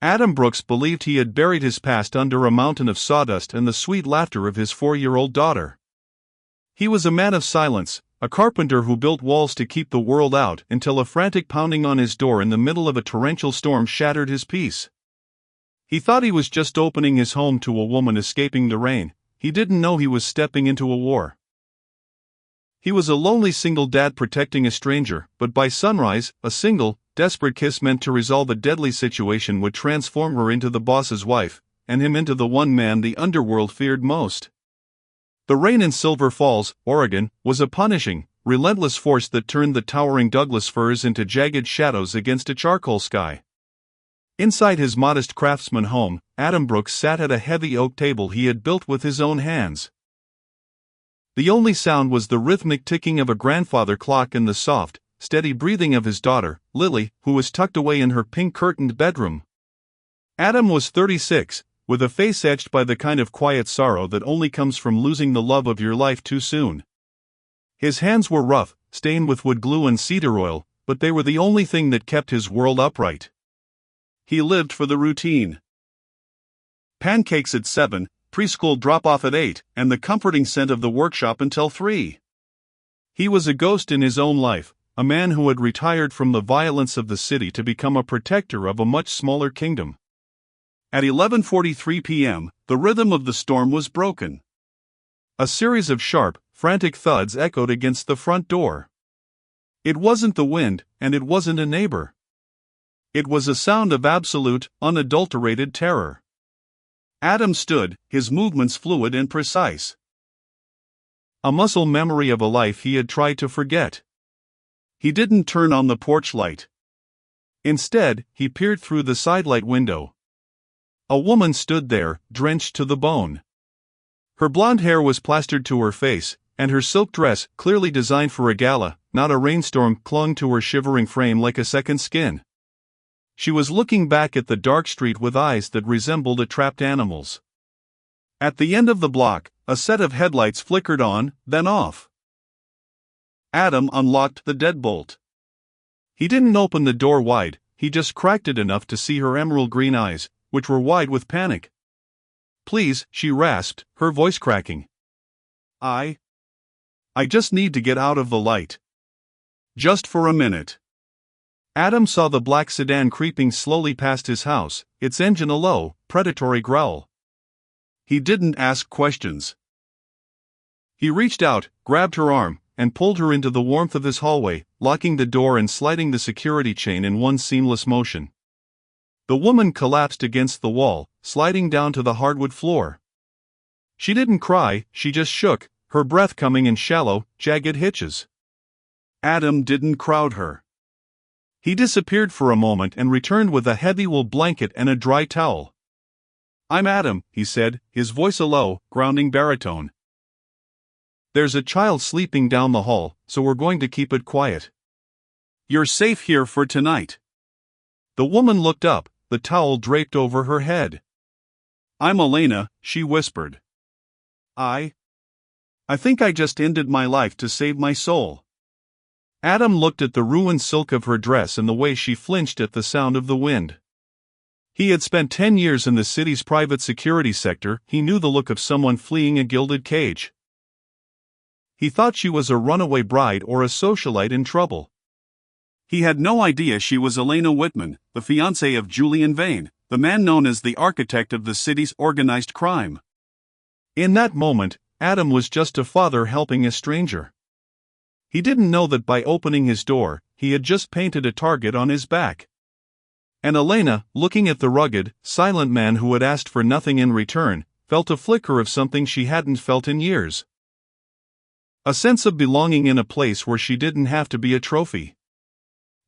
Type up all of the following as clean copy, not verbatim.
Adam Brooks believed he had buried his past under a mountain of sawdust and the sweet laughter of his 4-year-old daughter. He was a man of silence, a carpenter who built walls to keep the world out until a frantic pounding on his door in the middle of a torrential storm shattered his peace. He thought he was just opening his home to a woman escaping the rain. He didn't know he was stepping into a war. He was a lonely single dad protecting a stranger, but by sunrise, a single, desperate kiss meant to resolve a deadly situation would transform her into the boss's wife, and him into the one man the underworld feared most. The rain in Silver Falls, Oregon, was a punishing, relentless force that turned the towering Douglas firs into jagged shadows against a charcoal sky. Inside his modest craftsman home, Adam Brooks sat at a heavy oak table he had built with his own hands. The only sound was the rhythmic ticking of a grandfather clock and the soft, steady breathing of his daughter, Lily, who was tucked away in her pink-curtained bedroom. Adam was 36, with a face etched by the kind of quiet sorrow that only comes from losing the love of your life too soon. His hands were rough, stained with wood glue and cedar oil, but they were the only thing that kept his world upright. He lived for the routine. Pancakes at 7, preschool drop-off at 8, and the comforting scent of the workshop until 3. He was a ghost in his own life, a man who had retired from the violence of the city to become a protector of a much smaller kingdom. At 11:43 p.m., the rhythm of the storm was broken. A series of sharp, frantic thuds echoed against the front door. It wasn't the wind, and it wasn't a neighbor. It was a sound of absolute, unadulterated terror. Adam stood, his movements fluid and precise. A muscle memory of a life he had tried to forget. He didn't turn on the porch light. Instead, he peered through the sidelight window. A woman stood there, drenched to the bone. Her blonde hair was plastered to her face, and her silk dress, clearly designed for a gala, not a rainstorm, clung to her shivering frame like a second skin. She was looking back at the dark street with eyes that resembled a trapped animal's. At the end of the block, a set of headlights flickered on, then off. Adam unlocked the deadbolt. He didn't open the door wide, he just cracked it enough to see her emerald green eyes, which were wide with panic. "Please," she rasped, her voice cracking. I just need to get out of the light. Just for a minute." Adam saw the black sedan creeping slowly past his house, its engine a low, predatory growl. He didn't ask questions. He reached out, grabbed her arm, and pulled her into the warmth of his hallway, locking the door and sliding the security chain in one seamless motion. The woman collapsed against the wall, sliding down to the hardwood floor. She didn't cry, she just shook, her breath coming in shallow, jagged hitches. Adam didn't crowd her. He disappeared for a moment and returned with a heavy wool blanket and a dry towel. "I'm Adam," he said, his voice a low, grounding baritone. "There's a child sleeping down the hall, so we're going to keep it quiet. You're safe here for tonight." The woman looked up, the towel draped over her head. "I'm Elena," she whispered. I think I just ended my life to save my soul." Adam looked at the ruined silk of her dress and the way she flinched at the sound of the wind. He had spent 10 years in the city's private security sector, he knew the look of someone fleeing a gilded cage. He thought she was a runaway bride or a socialite in trouble. He had no idea she was Elena Whitman, the fiancé of Julian Vane, the man known as the architect of the city's organized crime. In that moment, Adam was just a father helping a stranger. He didn't know that by opening his door, he had just painted a target on his back. And Elena, looking at the rugged, silent man who had asked for nothing in return, felt a flicker of something she hadn't felt in years. A sense of belonging in a place where she didn't have to be a trophy.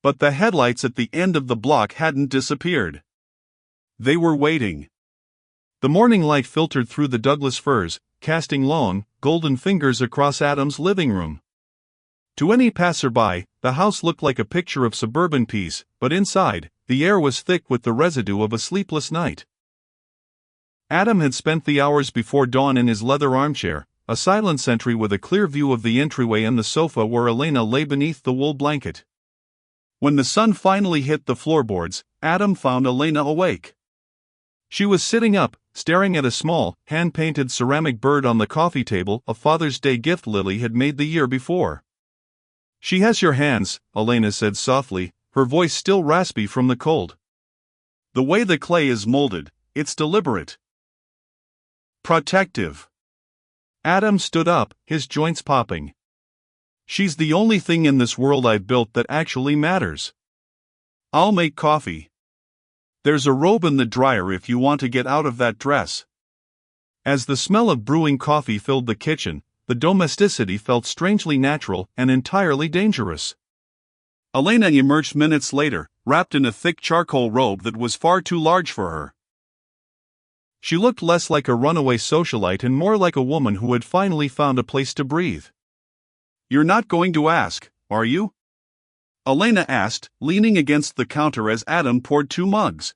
But the headlights at the end of the block hadn't disappeared. They were waiting. The morning light filtered through the Douglas firs, casting long, golden fingers across Adam's living room. To any passerby, the house looked like a picture of suburban peace, but inside, the air was thick with the residue of a sleepless night. Adam had spent the hours before dawn in his leather armchair, a silent sentry with a clear view of the entryway and the sofa where Elena lay beneath the wool blanket. When the sun finally hit the floorboards, Adam found Elena awake. She was sitting up, staring at a small, hand-painted ceramic bird on the coffee table, a Father's Day gift Lily had made the year before. "She has your hands," Elena said softly, her voice still raspy from the cold. "The way the clay is molded, it's deliberate. Protective." Adam stood up, his joints popping. "She's the only thing in this world I've built that actually matters. I'll make coffee. There's a robe in the dryer if you want to get out of that dress." As the smell of brewing coffee filled the kitchen, the domesticity felt strangely natural and entirely dangerous. Elena emerged minutes later, wrapped in a thick charcoal robe that was far too large for her. She looked less like a runaway socialite and more like a woman who had finally found a place to breathe. "You're not going to ask, are you?" Elena asked, leaning against the counter as Adam poured 2 mugs.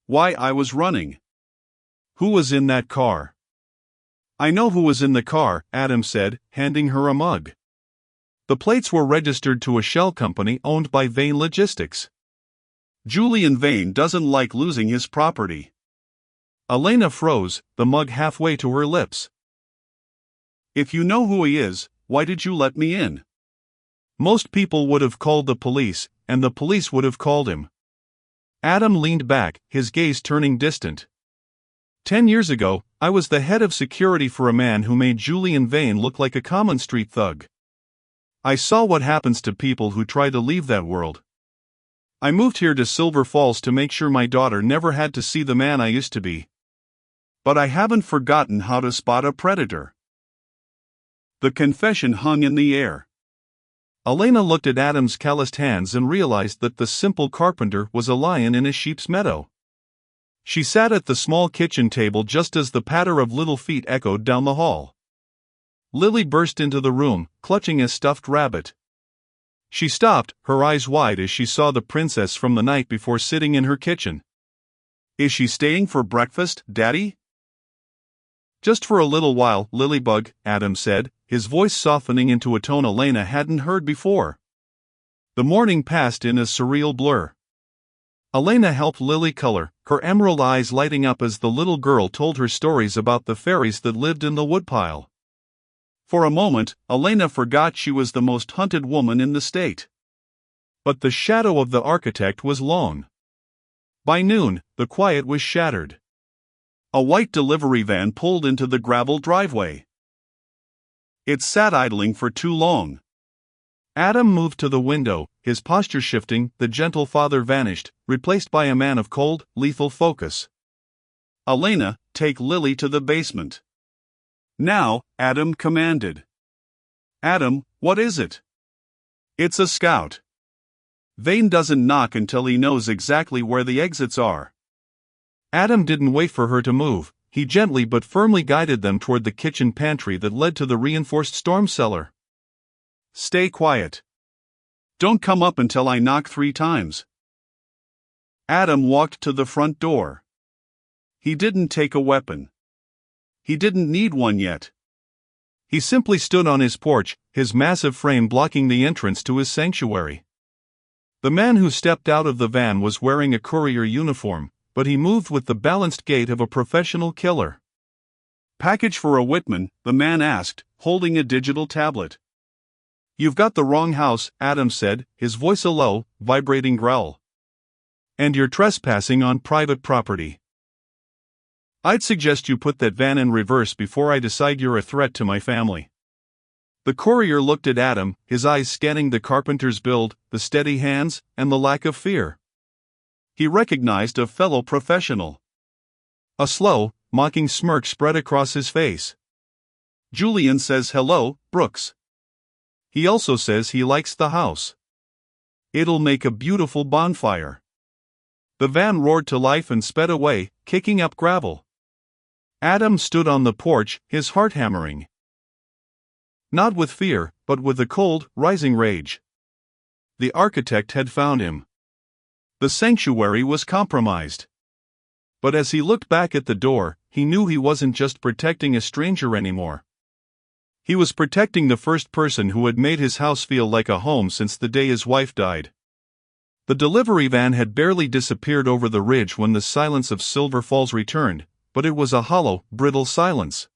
"Why, I was running." "Who was in that car?" "I know who was in the car," Adam said, handing her a mug. The plates were registered to a shell company owned by Vane Logistics. "Julian Vane doesn't like losing his property." Elena froze, the mug halfway to her lips. "If you know who he is, why did you let me in?" "Most people would have called the police, and the police would have called him." Adam leaned back, his gaze turning distant. 10 years ago, I was the head of security for a man who made Julian Vane look like a common street thug. I saw what happens to people who try to leave that world. I moved here to Silver Falls to make sure my daughter never had to see the man I used to be. But I haven't forgotten how to spot a predator." The confession hung in the air. Elena looked at Adam's calloused hands and realized that the simple carpenter was a lion in a sheep's meadow. She sat at the small kitchen table just as the patter of little feet echoed down the hall. Lily burst into the room, clutching a stuffed rabbit. She stopped, her eyes wide as she saw the princess from the night before sitting in her kitchen. "Is she staying for breakfast, Daddy?" "Just for a little while, Lilybug," Adam said, his voice softening into a tone Elena hadn't heard before. The morning passed in a surreal blur. Elena helped Lily color, her emerald eyes lighting up as the little girl told her stories about the fairies that lived in the woodpile. For a moment, Elena forgot she was the most hunted woman in the state. But the shadow of the architect was long. By noon, the quiet was shattered. A white delivery van pulled into the gravel driveway. It sat idling for too long. Adam moved to the window, his posture shifting. The gentle father vanished, replaced by a man of cold, lethal focus. "Elena, take Lily to the basement." "Now," Adam commanded. "Adam, what is it?" "It's a scout. Vane doesn't knock until he knows exactly where the exits are." Adam didn't wait for her to move. He gently but firmly guided them toward the kitchen pantry that led to the reinforced storm cellar. "Stay quiet. Don't come up until I knock 3 times." Adam walked to the front door. He didn't take a weapon. He didn't need one yet. He simply stood on his porch, his massive frame blocking the entrance to his sanctuary. The man who stepped out of the van was wearing a courier uniform, but he moved with the balanced gait of a professional killer. "Package for a Whitman?" the man asked, holding a digital tablet. "You've got the wrong house," Adam said, his voice a low, vibrating growl. "And you're trespassing on private property. I'd suggest you put that van in reverse before I decide you're a threat to my family." The courier looked at Adam, his eyes scanning the carpenter's build, the steady hands, and the lack of fear. He recognized a fellow professional. A slow, mocking smirk spread across his face. "Julian says hello, Brooks. He also says he likes the house. It'll make a beautiful bonfire." The van roared to life and sped away, kicking up gravel. Adam stood on the porch, his heart hammering. Not with fear, but with a cold, rising rage. The architect had found him. The sanctuary was compromised. But as he looked back at the door, he knew he wasn't just protecting a stranger anymore. He was protecting the first person who had made his house feel like a home since the day his wife died. The delivery van had barely disappeared over the ridge when the silence of Silver Falls returned, but it was a hollow, brittle silence.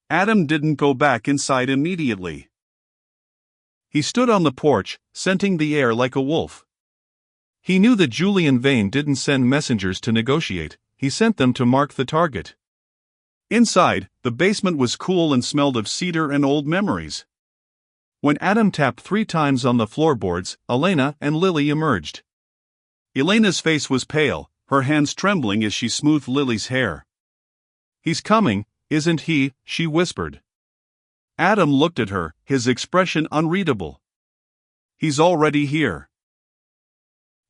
Adam didn't go back inside immediately. He stood on the porch, scenting the air like a wolf. He knew that Julian Vane didn't send messengers to negotiate, he sent them to mark the target. Inside, the basement was cool and smelled of cedar and old memories. When Adam tapped 3 times on the floorboards, Elena and Lily emerged. Elena's face was pale, her hands trembling as she smoothed Lily's hair. "He's coming, isn't he?" she whispered. Adam looked at her, his expression unreadable. "He's already here.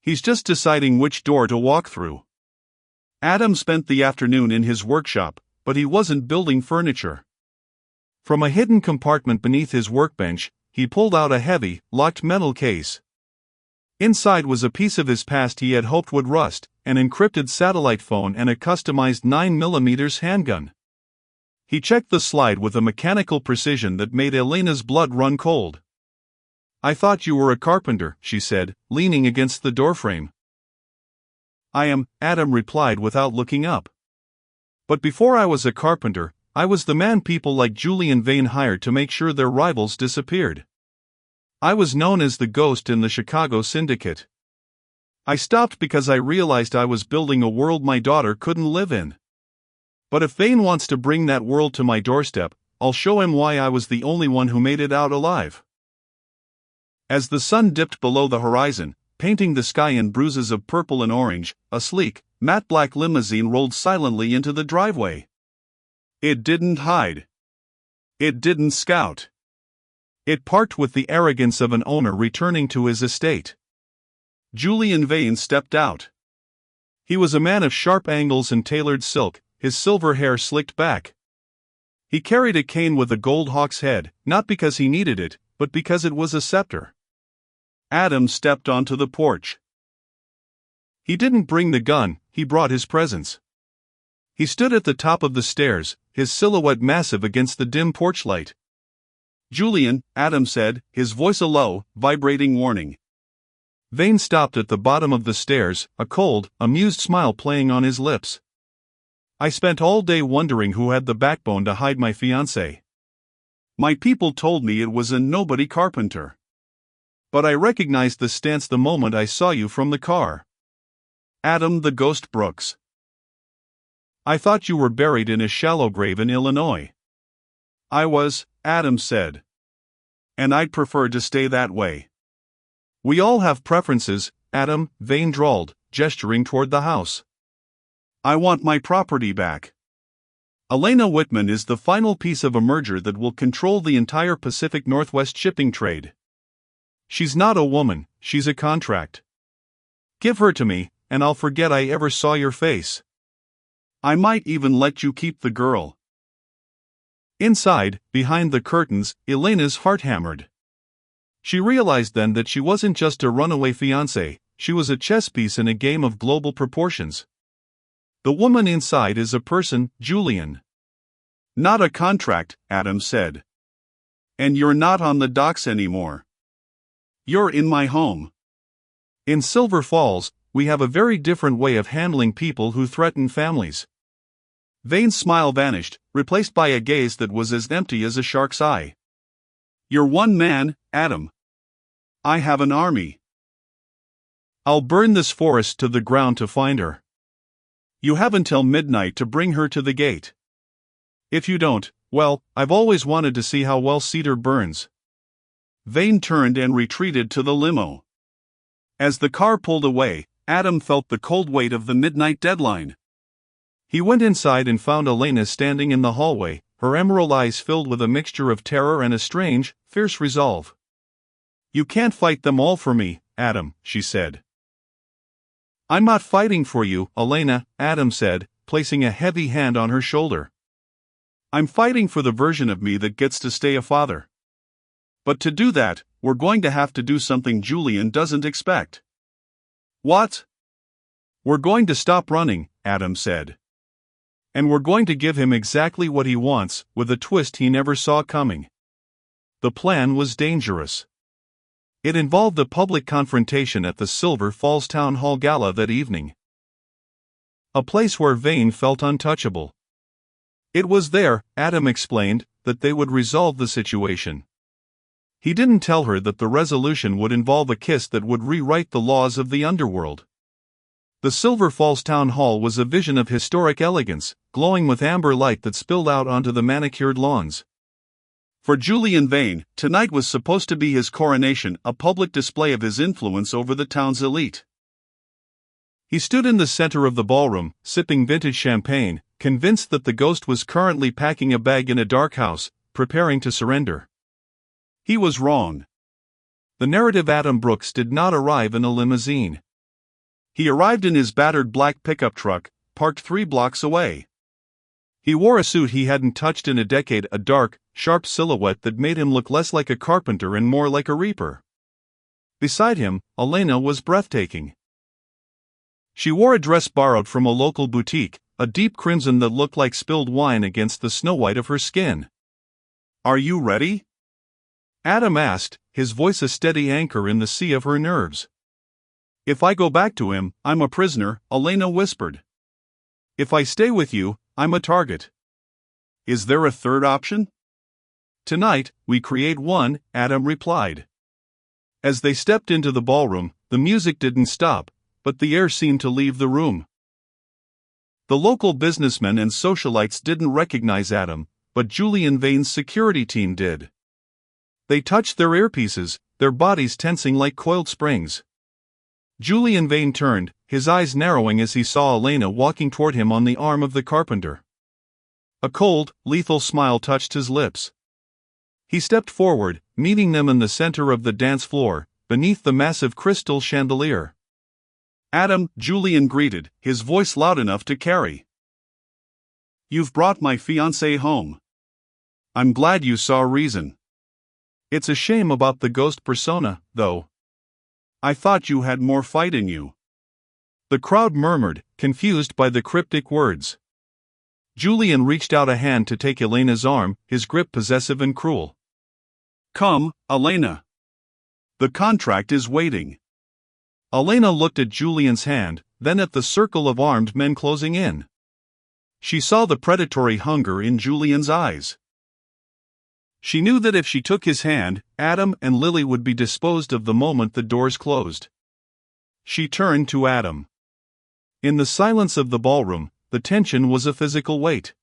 He's just deciding which door to walk through." Adam spent the afternoon in his workshop, but he wasn't building furniture. From a hidden compartment beneath his workbench, he pulled out a heavy, locked metal case. Inside was a piece of his past he had hoped would rust, an encrypted satellite phone and a customized 9mm handgun. He checked the slide with a mechanical precision that made Elena's blood run cold. "I thought you were a carpenter," she said, leaning against the doorframe. "I am," Adam replied without looking up. "But before I was a carpenter, I was the man people like Julian Vane hired to make sure their rivals disappeared. I was known as the Ghost in the Chicago Syndicate. I stopped because I realized I was building a world my daughter couldn't live in. But if Vane wants to bring that world to my doorstep, I'll show him why I was the only one who made it out alive." As the sun dipped below the horizon, painting the sky in bruises of purple and orange, a sleek, matte black limousine rolled silently into the driveway. It didn't hide. It didn't scout. It parked with the arrogance of an owner returning to his estate. Julian Vane stepped out. He was a man of sharp angles and tailored silk, his silver hair slicked back. He carried a cane with a gold hawk's head, not because he needed it, but because it was a scepter. Adam stepped onto the porch. He didn't bring the gun, he brought his presence. He stood at the top of the stairs, his silhouette massive against the dim porch light. "Julian," Adam said, his voice a low, vibrating warning. Vane stopped at the bottom of the stairs, a cold, amused smile playing on his lips. "I spent all day wondering who had the backbone to hide my fiancé. My people told me it was a nobody carpenter. But I recognized the stance the moment I saw you from the car. Adam the Ghost Brooks. I thought you were buried in a shallow grave in Illinois." "I was," Adam said. "And I'd prefer to stay that way." "We all have preferences," Adam, Vane drawled, gesturing toward the house. "I want my property back. Elena Whitman is the final piece of a merger that will control the entire Pacific Northwest shipping trade. She's not a woman, she's a contract. Give her to me, and I'll forget I ever saw your face. I might even let you keep the girl." Inside, behind the curtains, Elena's heart hammered. She realized then that she wasn't just a runaway fiancé, she was a chess piece in a game of global proportions. The woman inside is a person, Julian. "Not a contract," Adam said. "And you're not on the docks anymore. You're in my home. In Silver Falls, we have a very different way of handling people who threaten families." Vane's smile vanished, replaced by a gaze that was as empty as a shark's eye. "You're one man, Adam. I have an army. I'll burn this forest to the ground to find her. You have until midnight to bring her to the gate. If you don't, well, I've always wanted to see how well cedar burns." Vane turned and retreated to the limo. As the car pulled away, Adam felt the cold weight of the midnight deadline. He went inside and found Elena standing in the hallway, her emerald eyes filled with a mixture of terror and a strange, fierce resolve. "You can't fight them all for me, Adam," she said. "I'm not fighting for you, Elena," Adam said, placing a heavy hand on her shoulder. "I'm fighting for the version of me that gets to stay a father. But to do that, we're going to have to do something Julian doesn't expect." "What?" "We're going to stop running," Adam said. "And we're going to give him exactly what he wants, with a twist he never saw coming." The plan was dangerous. It involved a public confrontation at the Silver Falls Town Hall Gala that evening. A place where Vane felt untouchable. It was there, Adam explained, that they would resolve the situation. He didn't tell her that the resolution would involve a kiss that would rewrite the laws of the underworld. The Silver Falls Town Hall was a vision of historic elegance, glowing with amber light that spilled out onto the manicured lawns. For Julian Vane, tonight was supposed to be his coronation, a public display of his influence over the town's elite. He stood in the center of the ballroom, sipping vintage champagne, convinced that the ghost was currently packing a bag in a dark house, preparing to surrender. He was wrong. The narrative Adam Brooks did not arrive in a limousine. He arrived in his battered black pickup truck, parked 3 blocks away. He wore a suit he hadn't touched in a decade, a dark, sharp silhouette that made him look less like a carpenter and more like a reaper. Beside him, Elena was breathtaking. She wore a dress borrowed from a local boutique, a deep crimson that looked like spilled wine against the snow white of her skin. "Are you ready?" Adam asked, his voice a steady anchor in the sea of her nerves. "If I go back to him, I'm a prisoner," Elena whispered. "If I stay with you, I'm a target." "Is there a third option?" "Tonight, we create one," Adam replied. As they stepped into the ballroom, the music didn't stop, but the air seemed to leave the room. The local businessmen and socialites didn't recognize Adam, but Julian Vane's security team did. They touched their earpieces, their bodies tensing like coiled springs. Julian Vane turned, his eyes narrowing as he saw Elena walking toward him on the arm of the carpenter. A cold, lethal smile touched his lips. He stepped forward, meeting them in the center of the dance floor, beneath the massive crystal chandelier. "Adam," Julian greeted, his voice loud enough to carry. "You've brought my fiancé home. I'm glad you saw reason. It's a shame about the ghost persona, though. I thought you had more fight in you." The crowd murmured, confused by the cryptic words. Julian reached out a hand to take Elena's arm, his grip possessive and cruel. "Come, Elena. The contract is waiting." Elena looked at Julian's hand, then at the circle of armed men closing in. She saw the predatory hunger in Julian's eyes. She knew that if she took his hand, Adam and Lily would be disposed of the moment the doors closed. She turned to Adam. In the silence of the ballroom, the tension was a physical weight.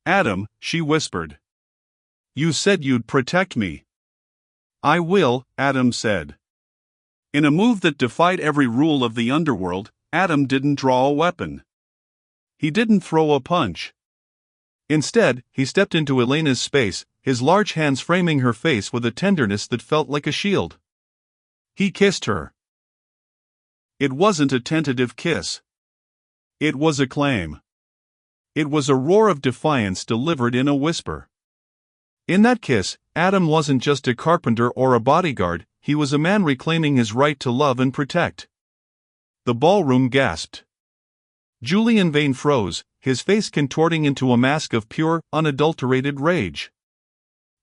"Adam," she whispered. "You said you'd protect me." "I will," Adam said. In a move that defied every rule of the underworld, Adam didn't draw a weapon. He didn't throw a punch. Instead, he stepped into Elena's space, his large hands framing her face with a tenderness that felt like a shield. He kissed her. It wasn't a tentative kiss. It was a claim. It was a roar of defiance delivered in a whisper. In that kiss, Adam wasn't just a carpenter or a bodyguard, he was a man reclaiming his right to love and protect. The ballroom gasped. Julian Vane froze, his face contorting into a mask of pure, unadulterated rage.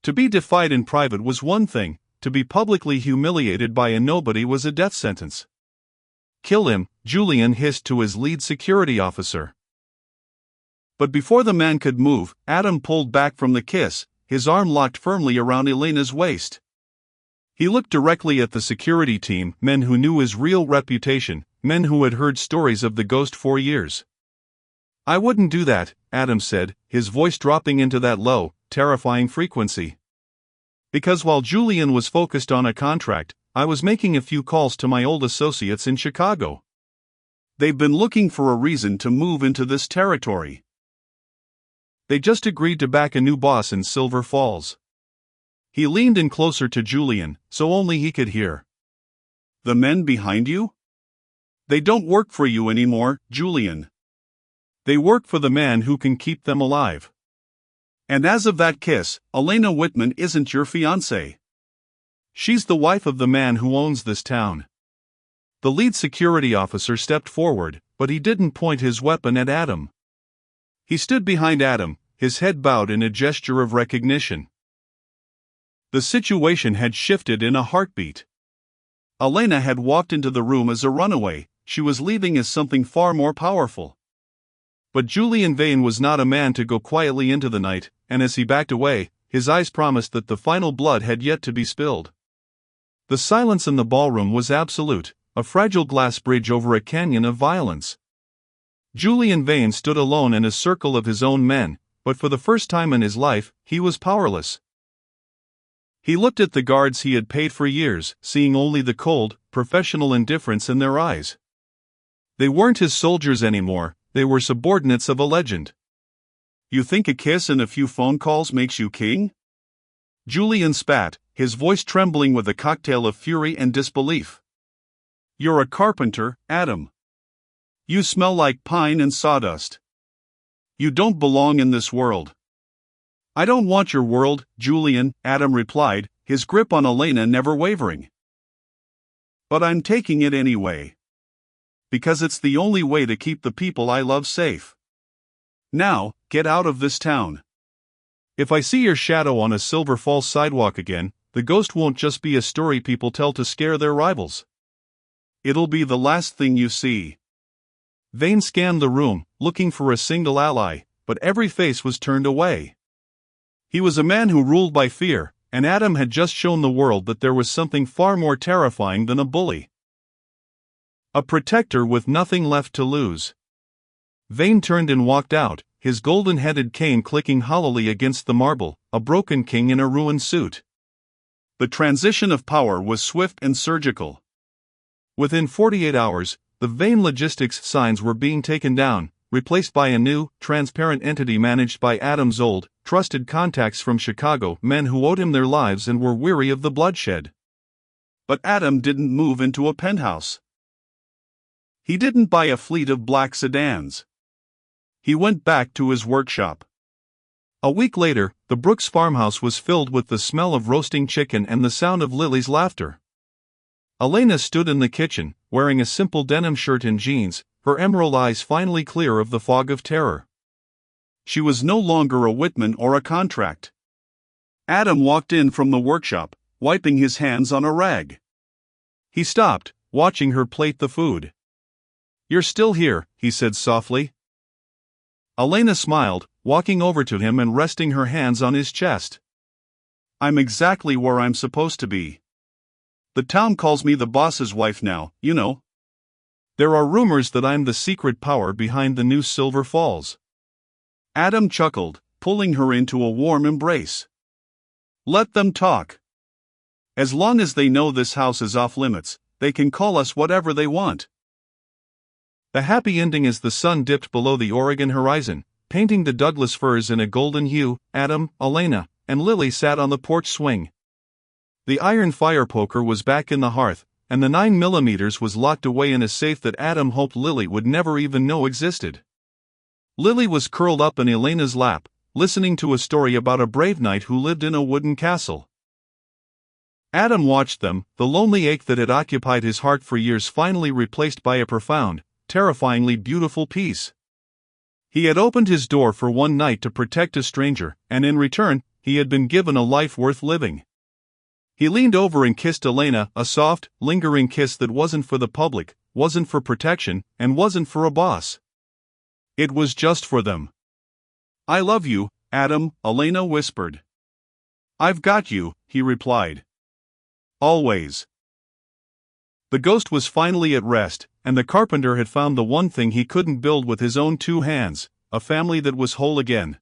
To be defied in private was one thing, to be publicly humiliated by a nobody was a death sentence. "Kill him," Julian hissed to his lead security officer. But before the man could move, Adam pulled back from the kiss, his arm locked firmly around Elena's waist. He looked directly at the security team, men who knew his real reputation, men who had heard stories of the ghost for years. "I wouldn't do that," Adam said, his voice dropping into that low, terrifying frequency. "Because while Julian was focused on a contract, I was making a few calls to my old associates in Chicago. They've been looking for a reason to move into this territory. They just agreed to back a new boss in Silver Falls." He leaned in closer to Julian, so only he could hear. "The men behind you? They don't work for you anymore, Julian. They work for the man who can keep them alive. And as of that kiss, Elena Whitman isn't your fiancée. She's the wife of the man who owns this town." The lead security officer stepped forward, but he didn't point his weapon at Adam. He stood behind Adam, his head bowed in a gesture of recognition. The situation had shifted in a heartbeat. Elena had walked into the room as a runaway. She was leaving as something far more powerful. But Julian Vane was not a man to go quietly into the night, and as he backed away, his eyes promised that the final blood had yet to be spilled. The silence in the ballroom was absolute, a fragile glass bridge over a canyon of violence. Julian Vane stood alone in a circle of his own men, but for the first time in his life, he was powerless. He looked at the guards he had paid for years, seeing only the cold, professional indifference in their eyes. They weren't his soldiers anymore, they were subordinates of a legend. "You think a kiss and a few phone calls makes you king?" Julian spat, his voice trembling with a cocktail of fury and disbelief. "You're a carpenter, Adam. You smell like pine and sawdust. You don't belong in this world." "I don't want your world, Julian," Adam replied, his grip on Elena never wavering. "But I'm taking it anyway. Because it's the only way to keep the people I love safe. Now, get out of this town. If I see your shadow on a Silver Falls sidewalk again, the ghost won't just be a story people tell to scare their rivals. It'll be the last thing you see." Vane scanned the room, looking for a single ally, but every face was turned away. He was a man who ruled by fear, and Adam had just shown the world that there was something far more terrifying than a bully. A protector with nothing left to lose. Vane turned and walked out, his golden-headed cane clicking hollowly against the marble, a broken king in a ruined suit. The transition of power was swift and surgical. Within 48 hours, the Vane Logistics signs were being taken down, replaced by a new, transparent entity managed by Adam's old, trusted contacts from Chicago, men who owed him their lives and were weary of the bloodshed. But Adam didn't move into a penthouse. He didn't buy a fleet of black sedans. He went back to his workshop. A week later, the Brooks farmhouse was filled with the smell of roasting chicken and the sound of Lily's laughter. Elena stood in the kitchen, wearing a simple denim shirt and jeans, her emerald eyes finally clear of the fog of terror. She was no longer a Whitman or a contract. Adam walked in from the workshop, wiping his hands on a rag. He stopped, watching her plate the food. "You're still here," he said softly. Elena smiled, walking over to him and resting her hands on his chest. "I'm exactly where I'm supposed to be. The town calls me the boss's wife now, you know. There are rumors that I'm the secret power behind the new Silver Falls." Adam chuckled, pulling her into a warm embrace. "Let them talk. As long as they know this house is off limits, they can call us whatever they want." The happy ending as the sun dipped below the Oregon horizon, painting the Douglas firs in a golden hue. Adam, Elena, and Lily sat on the porch swing. The iron fire poker was back in the hearth, and the 9mm was locked away in a safe that Adam hoped Lily would never even know existed. Lily was curled up in Elena's lap, listening to a story about a brave knight who lived in a wooden castle. Adam watched them, the lonely ache that had occupied his heart for years finally replaced by a profound, terrifyingly beautiful peace. He had opened his door for one night to protect a stranger, and in return, he had been given a life worth living. He leaned over and kissed Elena, a soft, lingering kiss that wasn't for the public, wasn't for protection, and wasn't for a boss. It was just for them. "I love you, Adam," Elena whispered. "I've got you," he replied. "Always." The ghost was finally at rest, and the carpenter had found the one thing he couldn't build with his own two hands, a family that was whole again.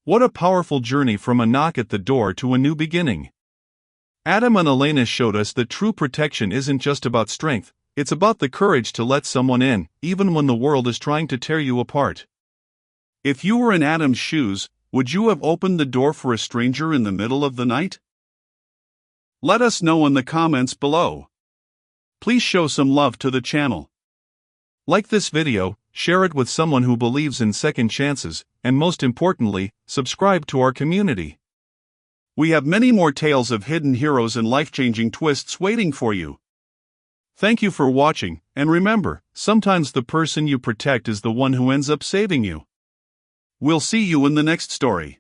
What a powerful journey from a knock at the door to a new beginning. Adam and Elena showed us that true protection isn't just about strength, it's about the courage to let someone in, even when the world is trying to tear you apart. If you were in Adam's shoes, would you have opened the door for a stranger in the middle of the night? Let us know in the comments below. Please show some love to the channel. Like this video, share it with someone who believes in second chances, and most importantly, subscribe to our community. We have many more tales of hidden heroes and life-changing twists waiting for you. Thank you for watching, and remember, sometimes the person you protect is the one who ends up saving you. We'll see you in the next story.